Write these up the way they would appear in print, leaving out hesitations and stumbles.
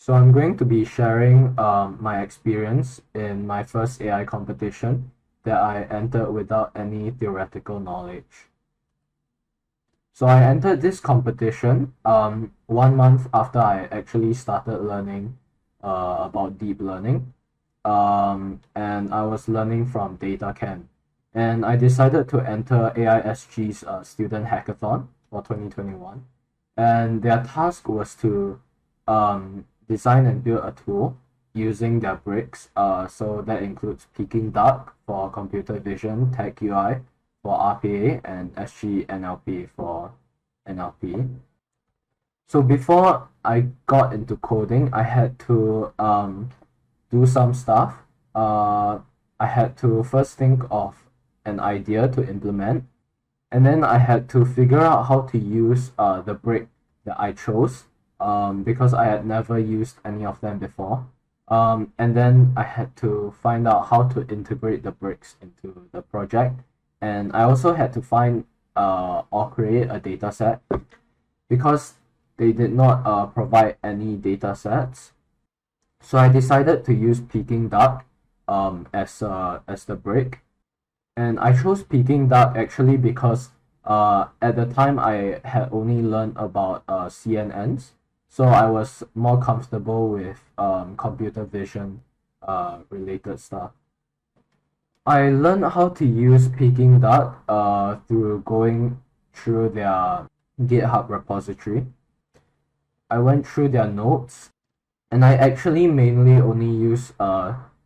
So I'm going to be sharing my experience in my first AI competition that I entered without any theoretical knowledge. So I entered this competition 1 month after I actually started learning about deep learning. And I was learning from DataCamp. And I decided to enter AISG's student hackathon for 2021. And their task was to design and build a tool using their bricks. So that includes Peking Duck for computer vision, Tech UI for RPA, and SG NLP for NLP. So before I got into coding, I had to do some stuff. I had to first think of an idea to implement, and then I had to figure out how to use the brick that I chose because I had never used any of them before. And then I had to find out how to integrate the bricks into the project, and I also had to find or create a data set because they did not provide any data sets. So I decided to use Peking Duck as the brick, and I chose Peking Duck actually because at the time I had only learned about CNNs, so I was more comfortable with computer vision related stuff. I learned how to use Peking Duck through going through their GitHub repository. I went through their notes, and I actually mainly only use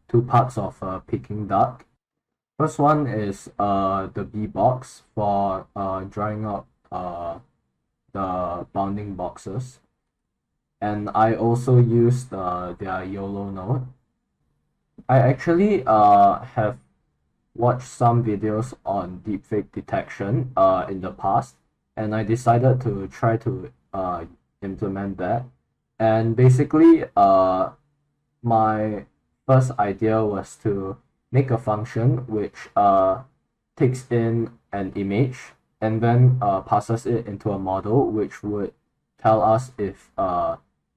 two parts of Peking Duck. First one is the B box for drawing out the bounding boxes, and I also used their YOLO node. I actually have watched some videos on deepfake detection in the past, and I decided to try to implement that. And basically, my first idea was to make a function which takes in an image and then passes it into a model which would tell us if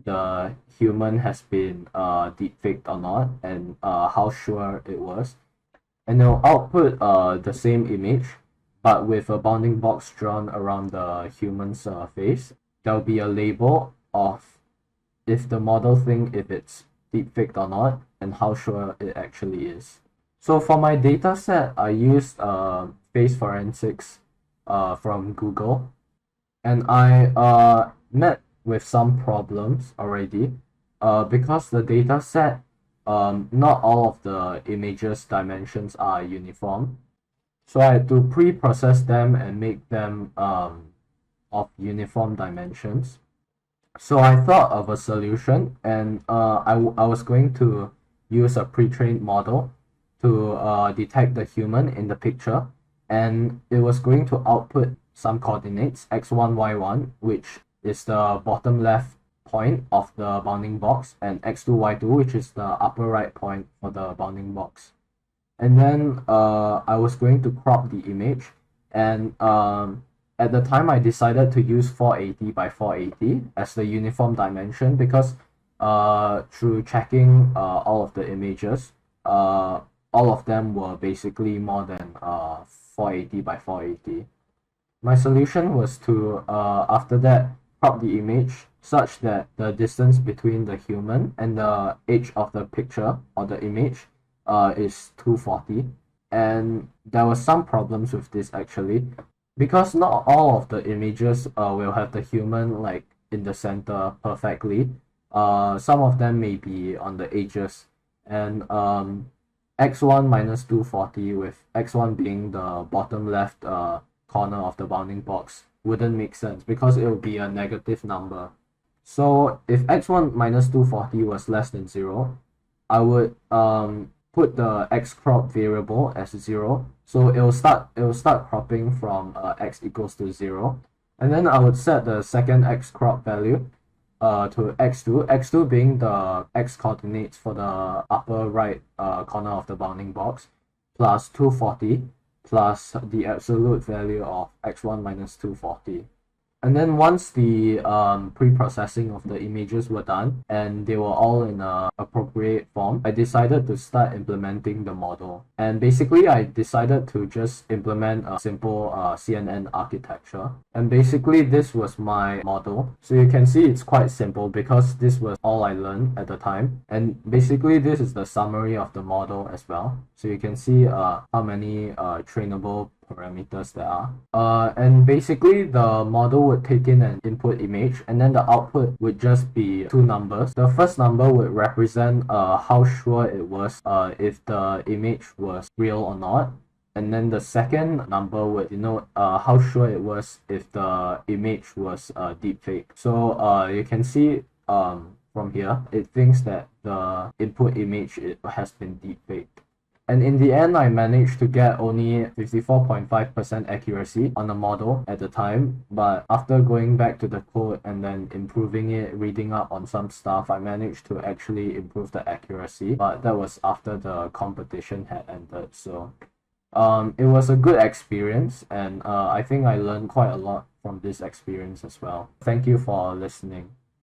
the human has been deepfaked or not, and how sure it was. And it'll output the same image but with a bounding box drawn around the human's face. There'll be a label of if the model think if it's deepfaked or not and how sure it actually is. So for my data set, I used face forensics from Google, and I met with some problems already because the data set, not all of the images dimensions are uniform. So I had to pre-process them and make them of uniform dimensions. So I thought of a solution, and I was going to use a pre-trained model to detect the human in the picture, and it was going to output some coordinates x1, y1, which is the bottom left point of the bounding box, and x2, y2, which is the upper right point for the bounding box. And then I was going to crop the image, and at the time I decided to use 480 by 480 as the uniform dimension because through checking all of the images, all of them were basically more than 480 by 480. My solution was to after that crop the image such that the distance between the human and the edge of the picture or the image is 240. And there were some problems with this actually because not all of the images will have the human like in the center perfectly. Some of them may be on the edges, and x1 minus 240 with x1 being the bottom left corner of the bounding box wouldn't make sense because it would be a negative number. So if x1 minus 240 was less than 0, I would put the x crop variable as 0. So it will start cropping from x equals to 0. And then I would set the second x crop value to x2 being the x coordinates for the upper right corner of the bounding box, plus 240 plus the absolute value of x1 minus 240. And then once the pre-processing of the images were done and they were all in a appropriate form, I decided to start implementing the model. And basically, I decided to just implement a simple CNN architecture. And basically, this was my model. So you can see it's quite simple because this was all I learned at the time. And basically, this is the summary of the model as well. So you can see how many trainable parameters there are. And basically the model would take in an input image and then the output would just be two numbers. The first number would represent how sure it was if the image was real or not. And then the second number would denote how sure it was if the image was deepfake. So you can see from here, it thinks that the input image has been deepfaked. And in the end, I managed to get only 54.5% accuracy on the model at the time. But after going back to the code and then improving it, reading up on some stuff, I managed to actually improve the accuracy. But that was after the competition had ended. So it was a good experience. And I think I learned quite a lot from this experience as well. Thank you for listening.